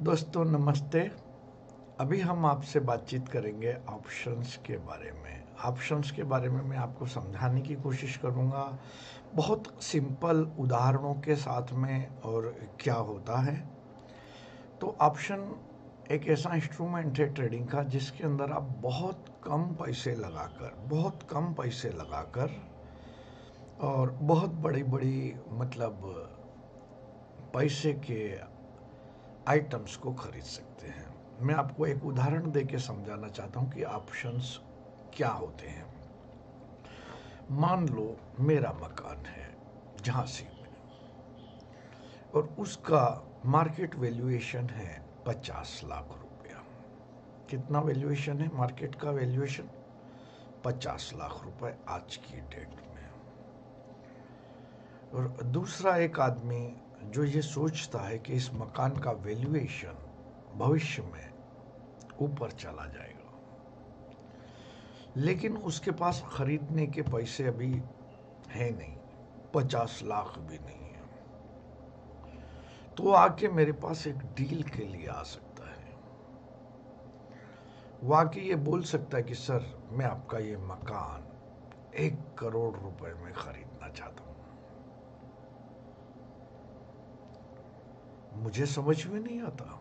दोस्तों नमस्ते। अभी हम आपसे बातचीत करेंगे ऑप्शंस के बारे में। ऑप्शंस के बारे में मैं आपको समझाने की कोशिश करूँगा बहुत सिंपल उदाहरणों के साथ में और क्या होता है। तो ऑप्शन एक ऐसा इंस्ट्रूमेंट है ट्रेडिंग का जिसके अंदर आप बहुत कम पैसे लगाकर और बहुत बड़ी बड़ी मतलब पैसे के आइटम्स को खरीद सकते हैं। मैं आपको एक उदाहरण दे के समझाना चाहता हूँ कि ऑप्शंस क्या होते हैं। मान लो मेरा मकान है झांसी में और उसका मार्केट वैल्यूएशन है 50 लाख रुपया। कितना वैल्यूएशन है मार्केट का? वैल्यूएशन 50 लाख रुपए आज की डेट में। और दूसरा एक आदमी जो ये सोचता है कि इस मकान का वैल्यूएशन भविष्य में ऊपर चला जाएगा, लेकिन उसके पास खरीदने के पैसे अभी है नहीं, 50 लाख भी नहीं है, तो आके मेरे पास एक डील के लिए आ सकता है। वो आके ये बोल सकता है कि सर मैं आपका ये मकान 1 करोड़ रुपए में खरीदना चाहता हूं। मुझे समझ में नहीं आता,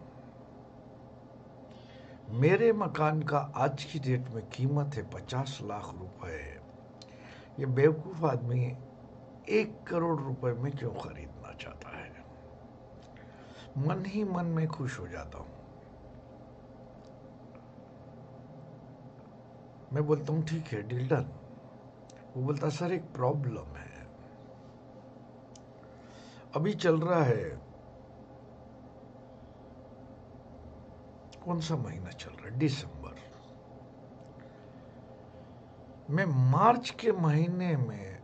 मेरे मकान का आज की डेट में कीमत है 50 लाख रुपए। ये बेवकूफ आदमी 1 करोड़ रुपए में क्यों खरीदना चाहता है? मन ही मन में खुश हो जाता हूं। मैं बोलता हूँ ठीक है डील डन। वो बोलता सर एक प्रॉब्लम है, अभी चल रहा है, कौन सा महीना चल रहा है? दिसंबर। मैं मार्च के महीने में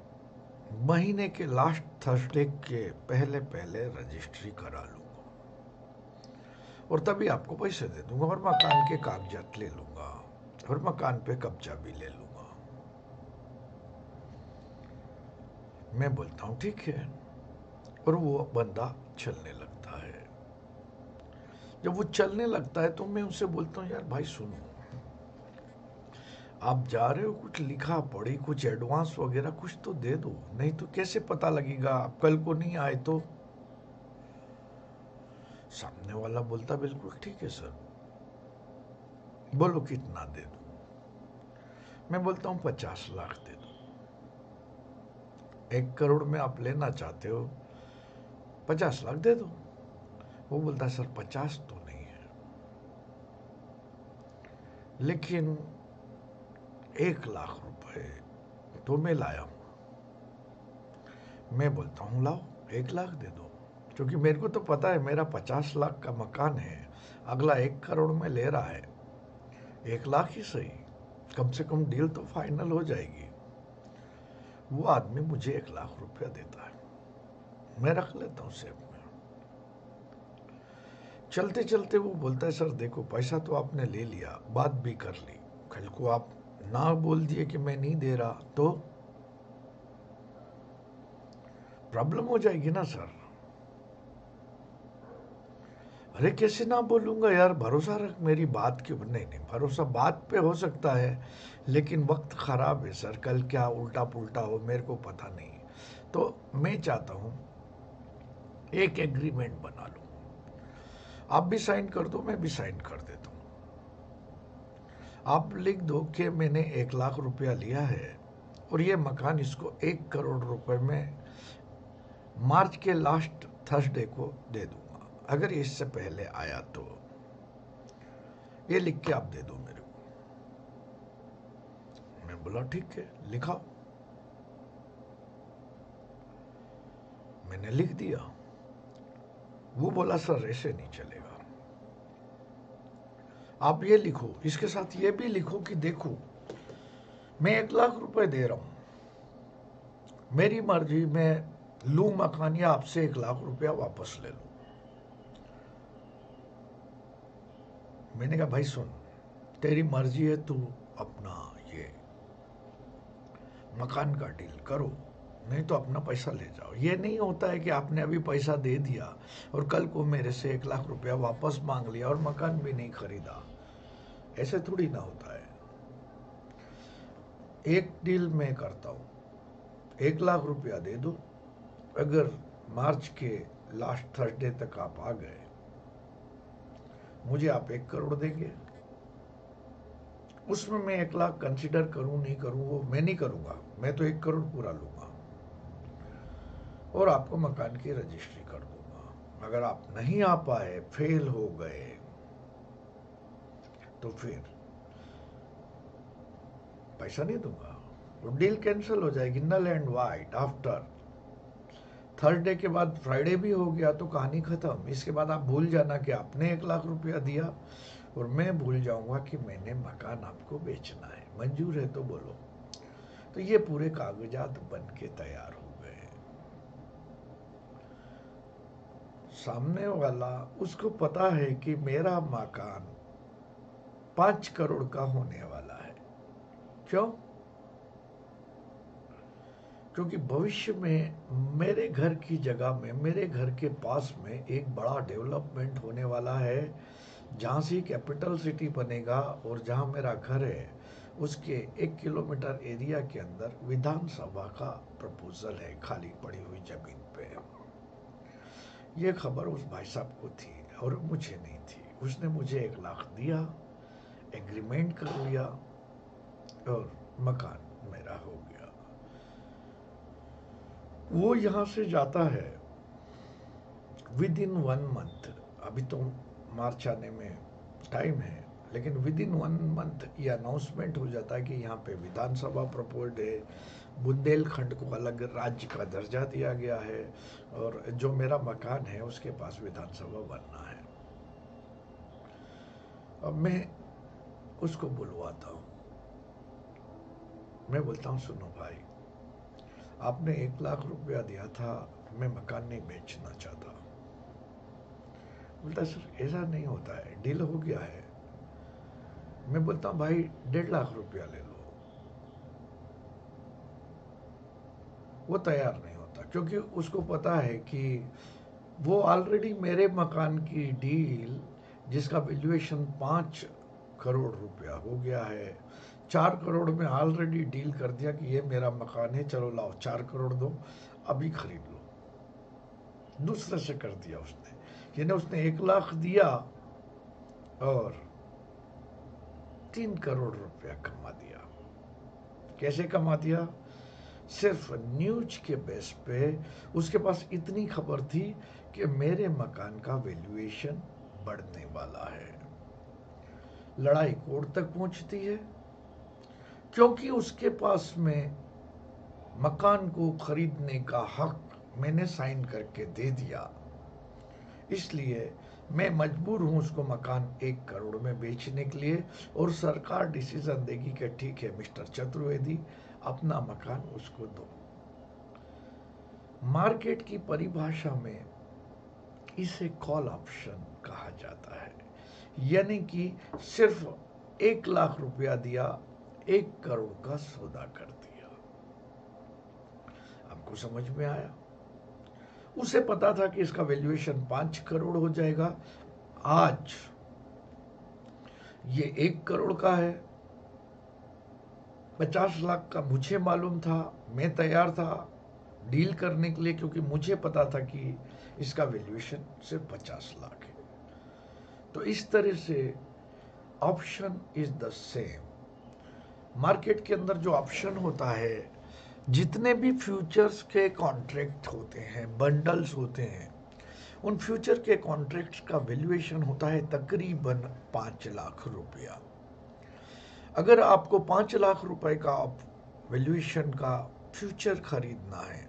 महीने के लास्ट थर्सडे के पहले पहले रजिस्ट्री करा लूंगा और तभी आपको पैसे दे दूंगा और मकान के कागजात ले लूंगा और मकान पे कब्जा भी ले लूंगा। मैं बोलता हूँ ठीक है, और वो बंदा चलने लगता है। जब वो चलने लगता है तो मैं उनसे बोलता हूँ यार भाई सुनो, आप जा रहे हो, कुछ लिखा पढ़ी, कुछ एडवांस वगैरह कुछ तो दे दो, नहीं तो कैसे पता लगेगा आप कल को नहीं आए तो? सामने वाला बोलता बिल्कुल ठीक है सर, बोलो कितना दे दूं? मैं बोलता हूँ 50 लाख दे दो। 1 करोड़ में आप लेना चाहते हो, 50 लाख दे दो। वो बोलता सर 50 तो नहीं है, लेकिन 1 लाख रुपए तो मैं लाया हूं। मैं बोलता हूँ लाओ 1 लाख दे दो, क्योंकि मेरे को तो पता है मेरा 50 लाख का मकान है, अगला 1 करोड़ में ले रहा है, 1 लाख ही सही, कम से कम डील तो फाइनल हो जाएगी। वो आदमी मुझे 1 लाख रुपया देता है, मैं रख लेता हूँ सेब में। चलते चलते वो बोलता है सर देखो पैसा तो आपने ले लिया, बात भी कर ली, कल को आप ना बोल दिए कि मैं नहीं दे रहा तो प्रॉब्लम हो जाएगी ना सर। अरे कैसे ना बोलूंगा यार, भरोसा रख मेरी बात के ऊपर। नहीं नहीं, भरोसा बात पे हो सकता है, लेकिन वक्त खराब है सर, कल क्या उल्टा पुल्टा हो मेरे को पता नहीं। तो मैं चाहता हूं एक एग्रीमेंट बना लूं, आप भी साइन कर दो, मैं भी साइन कर देता हूं। आप लिख दो कि मैंने 1 लाख रुपया लिया है और ये मकान इसको 1 करोड़ रुपए में मार्च के लास्ट थर्सडे को दे दूंगा, अगर इससे पहले आया तो ये लिख के आप दे दो मेरे को। मैं बोला ठीक है लिखा, मैंने लिख दिया। वो बोला सर ऐसे नहीं चलेगा, आप ये लिखो, इसके साथ ये भी लिखो कि देखो मैं 1 लाख रुपए दे रहा हूं, मेरी मर्जी में लूं मकान या आपसे 1 लाख रुपया वापस ले लूं। मैंने कहा भाई सुन, तेरी मर्जी है, तू अपना ये मकान का डील करो, नहीं तो अपना पैसा ले जाओ। ये नहीं होता है कि आपने अभी पैसा दे दिया और कल को मेरे से 1 लाख रुपया वापस मांग लिया और मकान भी नहीं खरीदा। ऐसे थोड़ी ना होता है। एक डील मैं करता हूँ, 1 लाख रुपया दे दो, अगर मार्च के लास्ट थर्सडे तक आप आ गए, मुझे आप 1 करोड़ देंगे। उसमें मैं 1 लाख कंसिडर करूं नहीं करूं वो मैं नहीं करूंगा, मैं तो 1 करोड़ पूरा लूंगा और आपको मकान की रजिस्ट्री कर दूंगा। अगर आप नहीं आ पाए, फेल हो गए, तो फिर पैसा नहीं दूंगा, वो डील कैंसिल हो जाएगी, null and void. After Thursday के बाद फ्राइडे भी हो गया तो कहानी खत्म। इसके बाद आप भूल जाना कि आपने 1 लाख रुपया दिया और मैं भूल जाऊंगा कि मैंने मकान आपको बेचना है। मंजूर है तो बोलो। तो ये पूरे कागजात बन के तैयार हो गए। सामने वाला, उसको पता है कि मेरा मकान 5 करोड़ का होने वाला है। क्यों? क्योंकि भविष्य में मेरे घर की जगह में, मेरे घर के पास में एक बड़ा डेवलपमेंट होने वाला है। झांसी कैपिटल सिटी बनेगा और जहां मेरा घर है उसके 1 किलोमीटर एरिया के अंदर विधानसभा का प्रपोजल है, खाली पड़ी हुई जमीन पे। ये खबर उस भाई साहब को थी और मुझे नहीं थी। उसने मुझे 1 लाख दिया, एग्रीमेंट कर लिया और मकान मेरा हो गया। वो यहां से जाता है विद इन 1 मंथ। अभी तो मार्च आने में टाइम है, लेकिन विद इन 1 मंथ ये अनाउंसमेंट हो जाता है कि यहाँ पे विधानसभा प्रपोज्ड है, बुंदेलखंड को अलग राज्य का दर्जा दिया गया है और जो मेरा मकान है उसके पास विधानसभा बनना है। अब मैं उसको बुलवाता हूँ, मैं बोलता हूँ सुनो भाई, आपने 1 लाख रुपया दिया था, मैं मकान नहीं बेचना चाहता। बोलता सर ऐसा नहीं होता है, डील हो गया है। मैं बोलता हूँ भाई 1.5 लाख रुपया ले लो। वो तैयार नहीं होता क्योंकि उसको पता है कि वो ऑलरेडी मेरे मकान की डील, जिसका वैल्यूएशन 5 करोड़ रुपया हो गया है, 4 करोड़ में ऑलरेडी डील कर दिया कि ये मेरा मकान है, चलो लाओ 4 करोड़ दो, अभी खरीद लो। दूसरे से कर दिया उसने, यानी उसने 1 लाख दिया और 3 करोड़ रुपया कमा दिया। कैसे कमा दिया? सिर्फ न्यूज के बेस पे उसके पास इतनी खबर थी कि मेरे मकान का वैल्यूएशन बढ़ने वाला है। लड़ाई कोर्ट तक पहुंचती है क्योंकि उसके पास में मकान को खरीदने का हक मैंने साइन करके दे दिया, इसलिए मैं मजबूर हूं उसको मकान 1 करोड़ में बेचने के लिए। और सरकार डिसीजन देगी कि ठीक है मिस्टर चतुर्वेदी, अपना मकान उसको दो। मार्केट की परिभाषा में इसे कॉल ऑप्शन कहा जाता है, यानी कि सिर्फ 1 लाख रुपया दिया, 1 करोड़ का सौदा कर दिया। आपको समझ में आया? उसे पता था कि इसका वैल्यूएशन 5 करोड़ हो जाएगा। आज ये 1 करोड़ का है। 50 लाख का मुझे मालूम था, मैं तैयार था डील करने के लिए क्योंकि मुझे पता था कि इसका वैल्यूएशन सिर्फ 50 लाख है। तो इस तरह से option is the same. Market के अंदर जो ऑप्शन होता है, जितने भी फ्यूचर्स के कॉन्ट्रैक्ट होते हैं, बंडल्स होते हैं, उन फ्यूचर के कॉन्ट्रैक्ट्स का वैल्यूएशन होता है तकरीबन 5 लाख रुपया। अगर आपको 5 लाख रुपए का वैल्यूएशन का फ्यूचर खरीदना है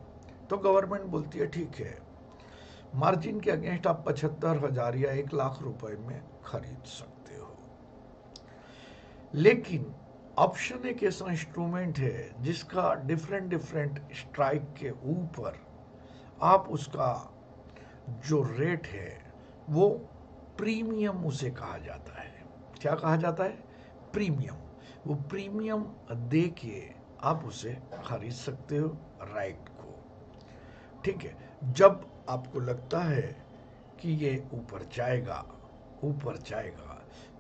तो गवर्नमेंट बोलती है ठीक है, मार्जिन के अगेंस्ट आप 75,000 या 1 लाख रुपए में खरीद सकते हो। लेकिन ऑप्शन एक ऐसा इंस्ट्रूमेंट है जिसका डिफरेंट स्ट्राइक के ऊपर आप उसका जो रेट है वो प्रीमियम उसे कहा जाता है। क्या कहा जाता है? प्रीमियम। वो प्रीमियम दे के आप उसे खरीद सकते हो राइट को। ठीक है, जब आपको लगता है कि ये ऊपर जाएगा,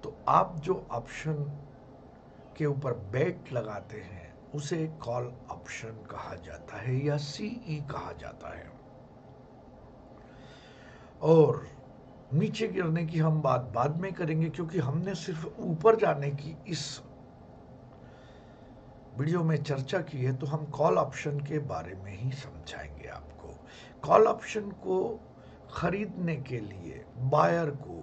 तो आप जो ऑप्शन के ऊपर बेट लगाते हैं उसे कॉल ऑप्शन कहा जाता है या सीई कहा जाता है। और नीचे गिरने की हम बात बाद में करेंगे, क्योंकि हमने सिर्फ ऊपर जाने की इस वीडियो में चर्चा की है, तो हम कॉल ऑप्शन के बारे में ही समझाएंगे आपको। कॉल ऑप्शन को खरीदने के लिए बायर को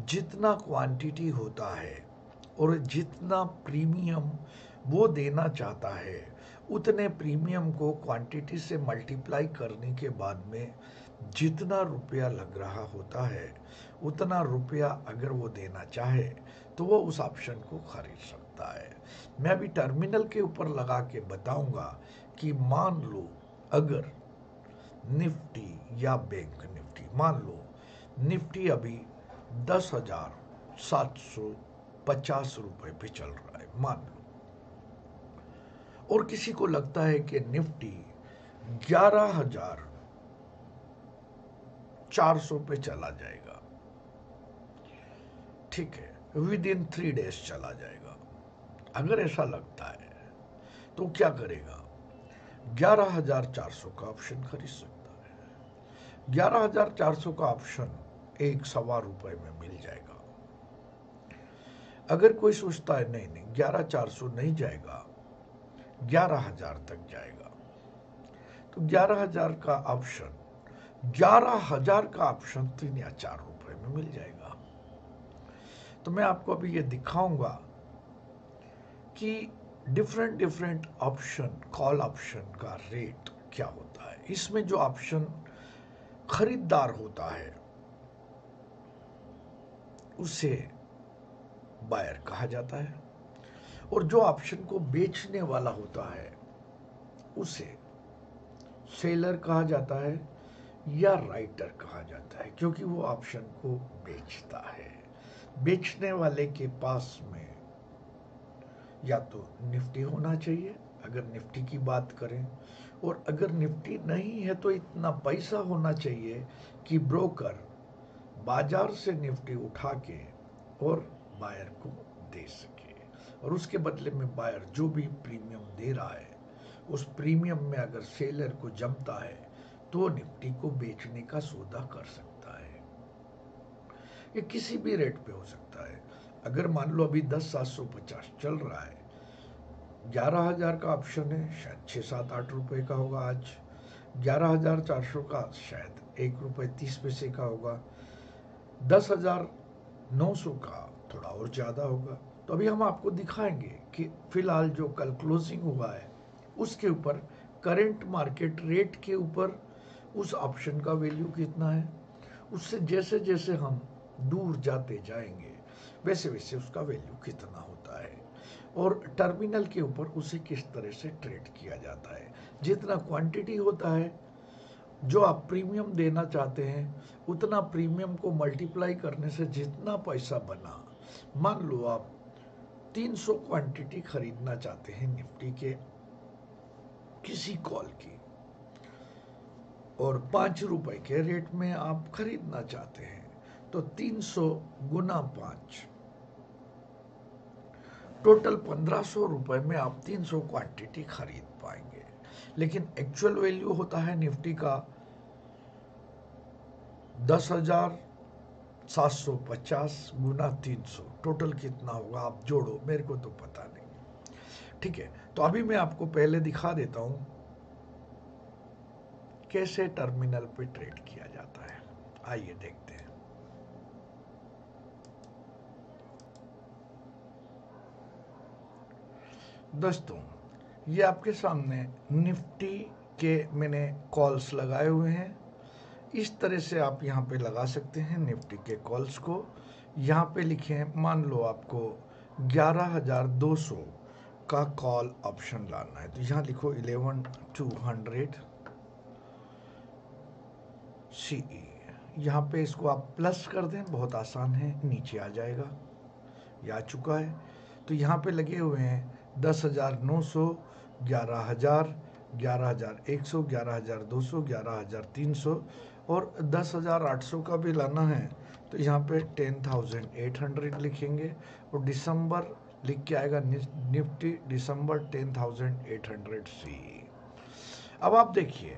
जितना क्वांटिटी होता है और जितना प्रीमियम वो देना चाहता है, उतने प्रीमियम को क्वांटिटी से मल्टीप्लाई करने के बाद में जितना रुपया लग रहा होता है, उतना रुपया अगर वो देना चाहे तो वो उस ऑप्शन को खरीद सकता है। मैं अभी टर्मिनल के ऊपर लगा के बताऊंगा कि मान लो अगर निफ्टी या बैंक निफ्टी, मान लो निफ्टी अभी 10,750 रुपए पे चल रहा है, मान लो, और किसी को लगता है कि निफ्टी 11,400 पे चला जाएगा, ठीक है, विद इन 3 डेज चला जाएगा। अगर ऐसा लगता है तो क्या करेगा? 11,400 का ऑप्शन खरीद सकता है। 11,400 का ऑप्शन 1 रुपए में मिल जाएगा। अगर कोई सोचता है नहीं 11,400 नहीं जाएगा, 11,000 तक जाएगा, तो 11,000 का ऑप्शन 3 या 4 रुपए में मिल जाएगा। तो मैं आपको अभी ये दिखाऊंगा कि डिफरेंट ऑप्शन, कॉल ऑप्शन का रेट क्या होता है। इसमें जो ऑप्शन खरीदार होता है उसे बायर कहा जाता है, और जो ऑप्शन को बेचने वाला होता है उसे सेलर कहा जाता है या राइटर कहा जाता है, क्योंकि वो ऑप्शन को बेचता है। बेचने वाले के पास में या तो निफ्टी होना चाहिए, अगर निफ्टी की बात करें, और अगर निफ्टी नहीं है तो इतना पैसा होना चाहिए कि ब्रोकर बाजार से निफ्टी उठा के और बायर को दे सके, और उसके बदले में बायर जो भी प्रीमियम दे रहा है उस प्रीमियम में अगर सेलर को जमता है तो निफ्टी को बेचने का सौदा कर सकता है। ये किसी भी रेट पे हो सकता है। अगर मान लो अभी 10,750 चल रहा है, 11,000 का ऑप्शन है, शायद 6-7-8 रुपए का होगा आज। 11,400 का शायद 1 रुपए 30 पैसे का होगा। 10,900 का थोड़ा और ज़्यादा होगा। तो अभी हम आपको दिखाएंगे कि फिलहाल जो कल क्लोजिंग हुआ है उसके ऊपर, करंट मार्केट रेट के ऊपर उस ऑप्शन का वैल्यू कितना है। उससे जैसे जैसे हम दूर जाते जाएंगे वैसे वैसे उसका वैल्यू कितना होता है, और टर्मिनल के ऊपर उसे किस तरह से ट्रेड किया जाता है। जितना क्वांटिटी होता है, जो आप प्रीमियम देना चाहते हैं, उतना प्रीमियम को मल्टीप्लाई करने से जितना पैसा बना, मान लो आप 300 क्वांटिटी खरीदना चाहते हैं निफ्टी के किसी कॉल की, और 5 रुपए के रेट में आप खरीदना चाहते हैं, तो 300 गुना 5, टोटल 1,500 रुपए में आप 300 क्वांटिटी खरीद पाएंगे। लेकिन एक्चुअल वैल्यू होता है निफ्टी का 10,750 गुना 300, टोटल कितना होगा आप जोड़ो, मेरे को तो पता नहीं। ठीक है, तो अभी मैं आपको पहले दिखा देता हूं कैसे टर्मिनल पे ट्रेड किया जाता है। आइए देखते हैं। दोस्तों, ये आपके सामने निफ्टी के मैंने कॉल्स लगाए हुए हैं। इस तरह से आप यहाँ पे लगा सकते हैं निफ्टी के कॉल्स को। यहाँ पे लिखें, मान लो आपको 11,200 का कॉल ऑप्शन लाना है, तो यहाँ लिखो 11,200 CE। यहाँ पे इसको आप प्लस कर दें, बहुत आसान है, नीचे आ जाएगा, ये आ चुका है। तो यहाँ पे लगे हुए हैं 10,900, 11,000, 11,100, 11,200, 11,300 और 10,800 का भी लाना है तो यहाँ पे 10,800 लिखेंगे और दिसंबर लिख के आएगा निफ्टी दिसंबर 10,800 सी। अब आप देखिए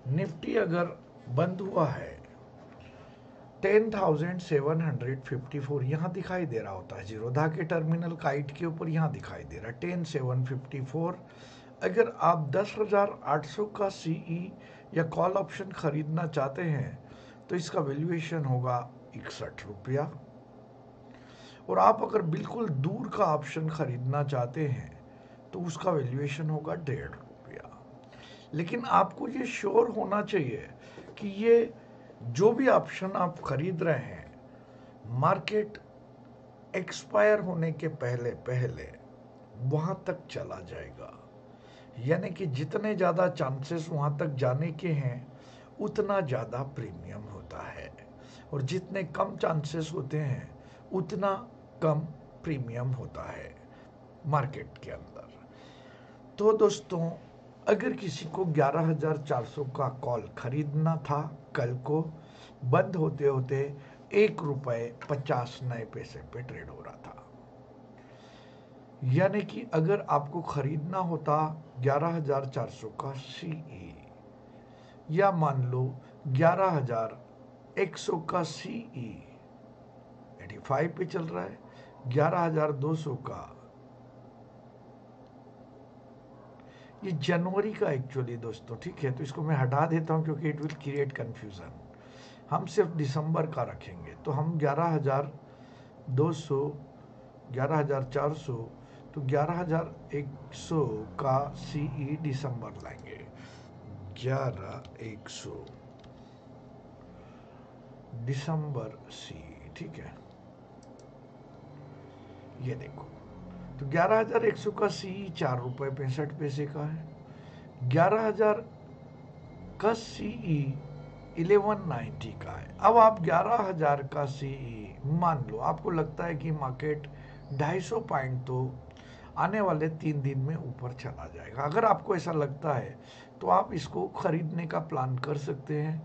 निफ्टी अगर बंद हुआ है 10,754 यहाँ दिखाई दे रहा होता है, जीरोधा के टर्मिनल काइट के ऊपर यहाँ दिखाई दे रहा है 10,754। अगर आप 10,800 का सीई या कॉल ऑप्शन खरीदना चाहते हैं तो इसका वैल्यूएशन होगा 61 रुपया, और आप अगर बिल्कुल दूर का ऑप्शन खरीदना चाहते हैं तो उसका वैल्यूएशन होगा 1.5 रुपया। लेकिन आपको ये श्योर होना चाहिए कि ये जो भी ऑप्शन आप खरीद रहे हैं मार्केट एक्सपायर होने के पहले पहले वहां तक चला जाएगा, यानी कि जितने ज़्यादा चांसेस वहां तक जाने के हैं उतना ज़्यादा प्रीमियम होता है, और जितने कम चांसेस होते हैं उतना कम प्रीमियम होता है मार्केट के अंदर। तो दोस्तों अगर किसी को 11,400 का कॉल खरीदना था, कल को बंद होते होते 1.50 रुपये पे ट्रेड हो रहा था, यानी कि अगर आपको खरीदना होता 11,400 का सीई या मान लो 11,100 का सीई 85 पे चल रहा है, 11,200 का, ये जनवरी का एक्चुअली दोस्तों, ठीक है, तो इसको मैं हटा देता हूं क्योंकि इट विल क्रिएट कंफ्यूजन। हम सिर्फ दिसंबर का रखेंगे तो हम 11,200 11,400 तो 11,100 का सीई दिसंबर लाएंगे, 11,100 दिसंबर सीई, ठीक है। ये देखो तो 11,100 का सीई 4.65 का है, 11,000 का सीई 1190 का है। अब आप 11,000 का सीई मान लो, आपको लगता है कि मार्केट 250 पॉइंट तो आने वाले 3 दिन में ऊपर चला जाएगा। अगर आपको ऐसा लगता है तो आप इसको खरीदने का प्लान कर सकते हैं,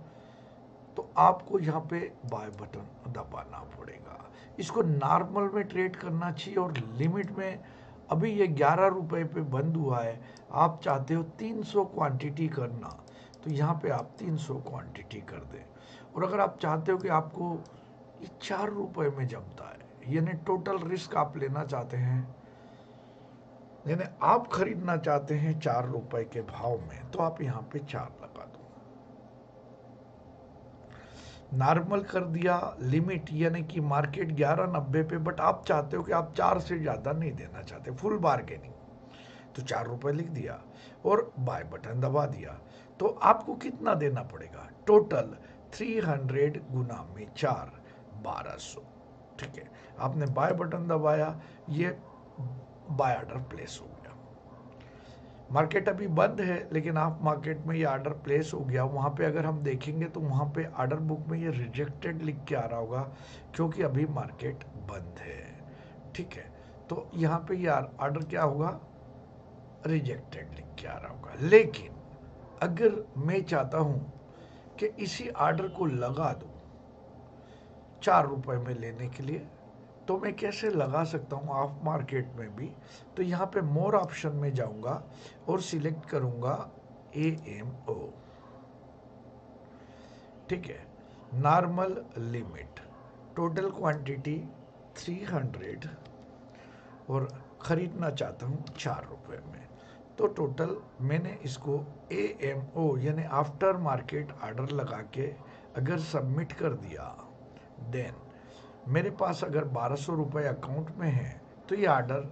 तो आपको यहाँ पे बाय बटन दबाना पड़ेगा। इसको नॉर्मल में ट्रेड करना चाहिए और लिमिट में। अभी ये 11 रुपए पे बंद हुआ है, आप चाहते हो 300 क्वांटिटी करना तो यहाँ पे आप 300 क्वांटिटी कर दें। और अगर आप चाहते हो कि आपको ये 4 रुपए में जमता है, यानी टोटल रिस्क आप लेना चाहते हैं, यानी आप खरीदना चाहते हैं 4 रुपए के भाव में, तो आप यहाँ पे 4 लगा दो। नॉर्मल कर दिया लिमिट, यानी कि मार्केट 11.90 पे, बट आप चाहते हो कि आप 4 से ज़्यादा नहीं देना चाहते, फुल बार्गेनिंग, तो 4 रुपए लिख दिया और बाय बटन दबा दिया। तो आपको कितना देना पड़ेगा? टोटल 300 गुना में 4, 1200, ठीक है। आपने बाय बटन दबाया, ये बाय ऑर्डर प्लेस हो गया। मार्केट अभी बंद है लेकिन आप मार्केट में ये ऑर्डर प्लेस हो गया। वहाँ पे अगर हम देखेंगे तो वहाँ पे ऑर्डर बुक में ये रिजेक्टेड लिख के आ रहा होगा क्योंकि अभी मार्केट बंद है, ठीक है। तो यहाँ पे ये ऑर्डर क्या होगा? रिजेक्टेड लिख के आ रहा होगा। लेकिन अगर मैं चाहता हूँ कि इसी ऑर्डर को लगा दूँ 4 रुपए में लेने के लिए, तो मैं कैसे लगा सकता हूँ ऑफ मार्केट में भी? तो यहाँ पे मोर ऑप्शन में जाऊंगा और सिलेक्ट करूंगा AMO, ठीक है। नॉर्मल लिमिट, टोटल क्वांटिटी 300 और खरीदना चाहता हूँ 4 रुपए में, तो टोटल मैंने इसको AMO यानी आफ्टर मार्केट ऑर्डर लगा के अगर सबमिट कर दिया, देन मेरे पास अगर 1200 रुपये अकाउंट में है तो ये ऑर्डर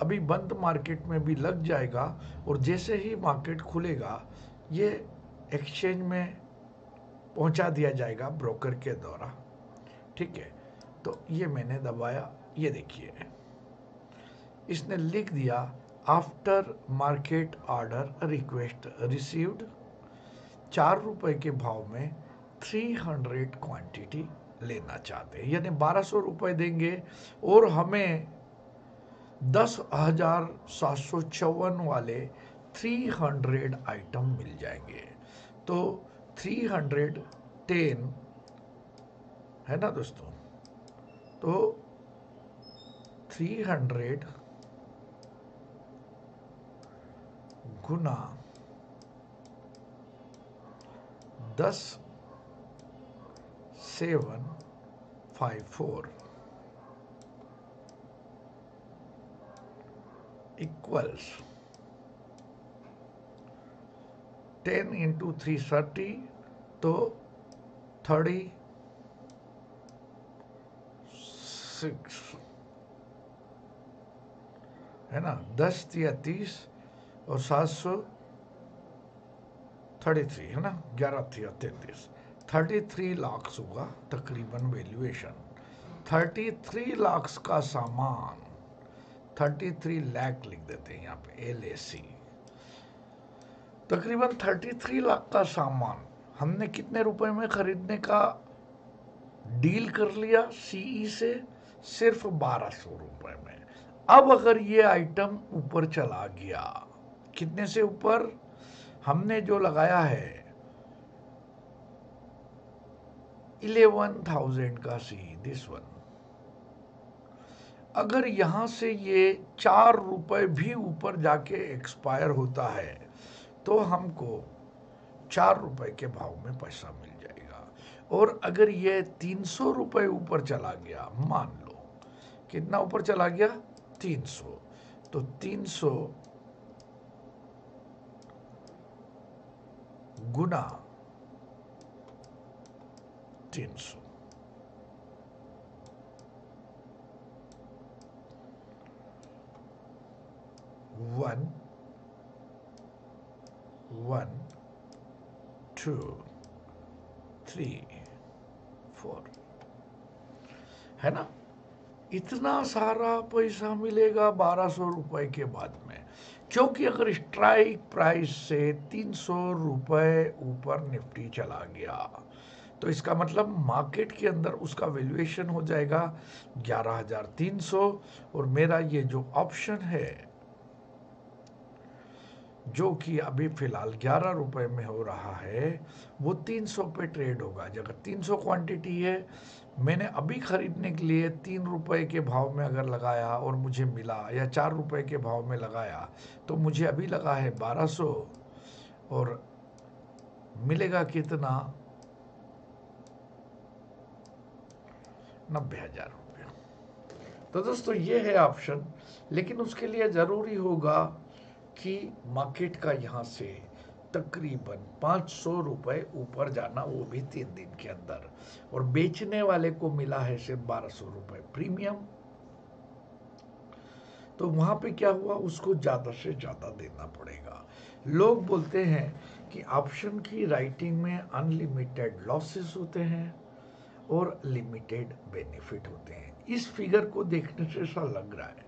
अभी बंद मार्केट में भी लग जाएगा, और जैसे ही मार्केट खुलेगा ये एक्सचेंज में पहुंचा दिया जाएगा ब्रोकर के द्वारा, ठीक है। तो ये मैंने दबाया, ये देखिए इसने लिख दिया after market order request received, 4 रुपए के भाव में 300 क्वांटिटी लेना चाहते हैं, यानी 1200 रुपए देंगे और हमें 10,754 वाले 300 आइटम मिल जाएंगे। तो 310 है ना दोस्तों, तो 300 गुना 10,754 इक्वल्स 10 इंटू 330 तो 36 है ना, 10 या 30 और 733 है ना, 11 या 33, 33 लाख होगा तकरीबन वैल्यूएशन। 33 लाख का सामान, 33 लाख लिख देते हैं यहाँ पे LAC, तकरीबन 33 लाख का सामान हमने कितने रुपए में खरीदने का डील कर लिया CE से, सिर्फ 1200 रुपए में। अब अगर ये आइटम ऊपर चला गया, कितने से ऊपर, हमने जो लगाया है 11,000 का CE, दिस वन, अगर यहां से ये 4 रुपए भी ऊपर जाके एक्सपायर होता है तो हमको 4 रुपए के भाव में पैसा मिल जाएगा। और अगर ये 300 रुपए ऊपर चला गया, मान लो कितना ऊपर चला गया 300, तो 300 गुना 300, 1 1 2 3 4 है ना, इतना सारा पैसा मिलेगा 1200 रुपए के बाद में। क्योंकि अगर स्ट्राइक प्राइस से 300 रुपए ऊपर निफ्टी चला गया तो इसका मतलब मार्केट के अंदर उसका वैल्यूएशन हो जाएगा 11,300, और मेरा ये जो ऑप्शन है जो कि अभी फिलहाल 11 रुपए में हो रहा है वो 300 पे ट्रेड होगा। अगर 300 क्वांटिटी है, मैंने अभी खरीदने के लिए 3 रुपए के भाव में अगर लगाया और मुझे मिला, या 4 रुपए के भाव में लगाया तो मुझे अभी लगा है 1200 और मिलेगा कितना, 90,000 रुपये। तो दोस्तों ये है ऑप्शन, लेकिन उसके लिए जरूरी होगा कि मार्केट का यहाँ से तकरीबन 500 रुपए ऊपर जाना, वो भी 3 दिन के अंदर, और बेचने वाले को मिला है सिर्फ 1200 रुपए प्रीमियम। तो वहां पे क्या हुआ, उसको ज्यादा से ज्यादा देना पड़ेगा। लोग बोलते हैं कि ऑप्शन की राइटिंग में अनलिमिटेड लॉसेस होते हैं और लिमिटेड बेनिफिट होते हैं। इस फिगर को देखने से ऐसा लग रहा है,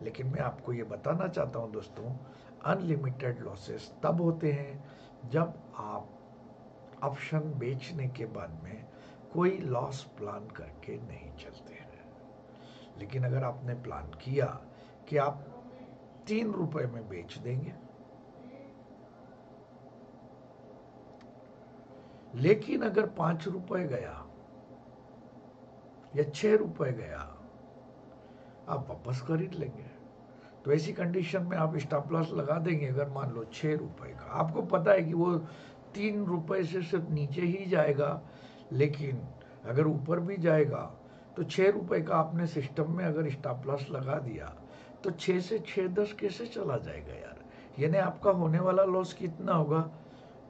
लेकिन मैं आपको ये बताना चाहता हूं दोस्तों, अनलिमिटेड लॉसेस तब होते हैं जब आप ऑप्शन बेचने के बाद में कोई लॉस प्लान करके नहीं चलते हैं। लेकिन अगर आपने प्लान किया कि आप 3 रुपए में बेच देंगे, लेकिन अगर 5 रुपए गया या 6 रुपए गया, आप वापस खरीद लेंगे। तो ऐसी कंडीशन में आप स्टॉप लॉस लगा देंगे। अगर मान लो 6 रुपए का, आपको पता है कि वो 3 रुपए से सिर्फ नीचे ही जाएगा, लेकिन अगर ऊपर भी जाएगा तो 6 रुपए का आपने सिस्टम में अगर स्टॉप लॉस लगा दिया तो 6 से 6.10 कैसे चला जाएगा यार। यानी आपका होने वाला लॉस कितना होगा,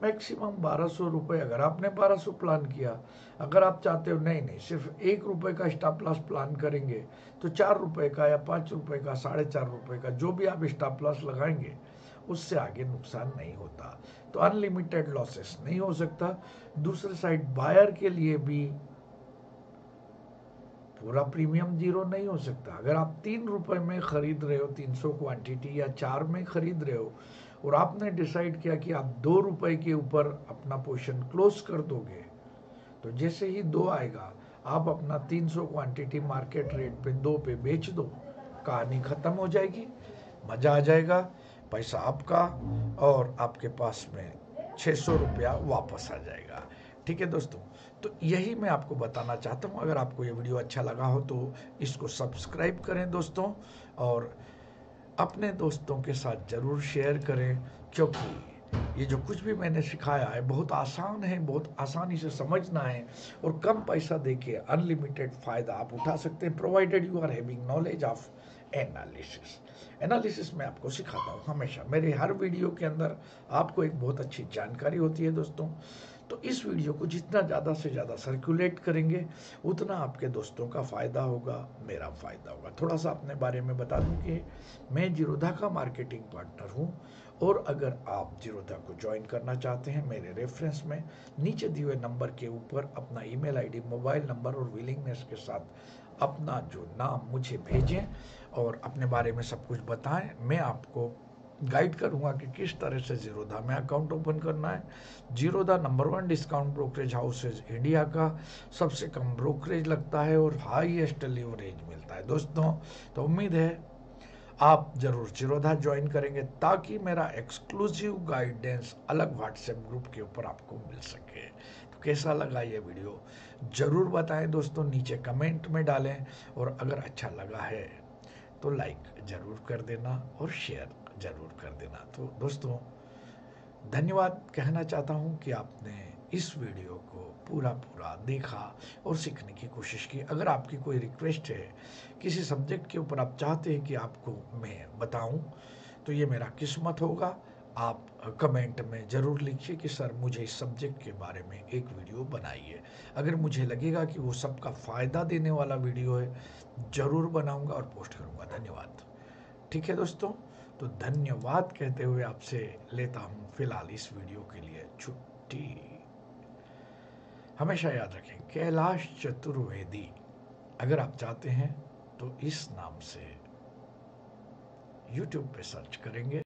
मैक्सिमम 1200 रुपए। अगर आपने 1200 प्लान किया, अगर आप चाहते हो नहीं सिर्फ 1 रुपए का स्टॉप लॉस प्लान करेंगे, तो 4 रुपए का या 5 रुपए का, 4.5 रुपए का, जो भी आप स्टॉप लॉस लगाएंगे उससे आगे नुकसान नहीं होता। तो अनलिमिटेड लॉसेस नहीं हो सकता। दूसरे साइड बायर के लिए भी पूरा प्रीमियम जीरो नहीं हो सकता। अगर आप 3 रुपए में खरीद रहे हो 300 क्वांटिटी, या 4 में खरीद रहे हो, और आपने डिसाइड किया कि आप 2 रुपए के ऊपर अपना पोजीशन क्लोज कर दोगे, तो जैसे ही 2 आएगा आप अपना 300 क्वांटिटी मार्केट रेट पे 2 पे बेच दो, कहानी खत्म हो जाएगी, मजा आ जाएगा। पैसा आपका और आपके पास में 600 रुपया वापस आ जाएगा। ठीक है दोस्तों, तो यही मैं आपको बताना चाहता हूँ। अगर आपको ये वीडियो अच्छा लगा हो तो इसको सब्सक्राइब करें दोस्तों, और अपने दोस्तों के साथ ज़रूर शेयर करें, क्योंकि ये जो कुछ भी मैंने सिखाया है बहुत आसान है, बहुत आसानी से समझना है, और कम पैसा देके अनलिमिटेड फ़ायदा आप उठा सकते हैं, provided you are having knowledge of analysis मैं आपको सिखाता हूँ हमेशा। मेरे हर वीडियो के अंदर आपको एक बहुत अच्छी जानकारी होती है दोस्तों। तो इस वीडियो को जितना ज़्यादा से ज़्यादा सर्कुलेट करेंगे उतना आपके दोस्तों का फ़ायदा होगा, मेरा फ़ायदा होगा। थोड़ा सा अपने बारे में बता दूं कि मैं जीरोधा का मार्केटिंग पार्टनर हूं, और अगर आप जीरोधा को ज्वाइन करना चाहते हैं, मेरे रेफरेंस में नीचे दिए हुए नंबर के ऊपर अपना ईमेल आईडी, मोबाइल नंबर और विलिंगनेस के साथ अपना जो नाम मुझे भेजें और अपने बारे में सब कुछ बताएं। मैं आपको गाइड करूंगा कि किस तरह से जीरोधा में अकाउंट ओपन करना है। Zerodha number 1 discount brokerage house है इंडिया का, सबसे कम ब्रोकरेज लगता है और हाईएस्ट लीवरेज मिलता है दोस्तों। तो उम्मीद है आप जरूर जीरोधा ज्वाइन करेंगे, ताकि मेरा एक्सक्लूसिव गाइडेंस अलग व्हाट्सएप ग्रुप के ऊपर आपको मिल सके। तो कैसा लगा ये वीडियो जरूर बताएं दोस्तों, नीचे कमेंट में डालें, और अगर अच्छा लगा है तो लाइक जरूर कर देना और शेयर जरूर कर देना। तो दोस्तों धन्यवाद कहना चाहता हूँ कि आपने इस वीडियो को पूरा देखा और सीखने की कोशिश की। अगर आपकी कोई रिक्वेस्ट है, किसी सब्जेक्ट के ऊपर आप चाहते हैं कि आपको मैं बताऊं, तो ये मेरा किस्मत होगा। आप कमेंट में ज़रूर लिखिए कि सर मुझे इस सब्जेक्ट के बारे में एक वीडियो बनाइए। अगर मुझे लगेगा कि वो सबका फ़ायदा देने वाला वीडियो है, ज़रूर बनाऊंगा और पोस्ट करूंगा। धन्यवाद। ठीक है दोस्तों, तो धन्यवाद कहते हुए आपसे लेता हूँ फिलहाल इस वीडियो के लिए छुट्टी। हमेशा याद रखें, कैलाश चतुर्वेदी अगर आप चाहते हैं तो इस नाम से YouTube पे सर्च करेंगे।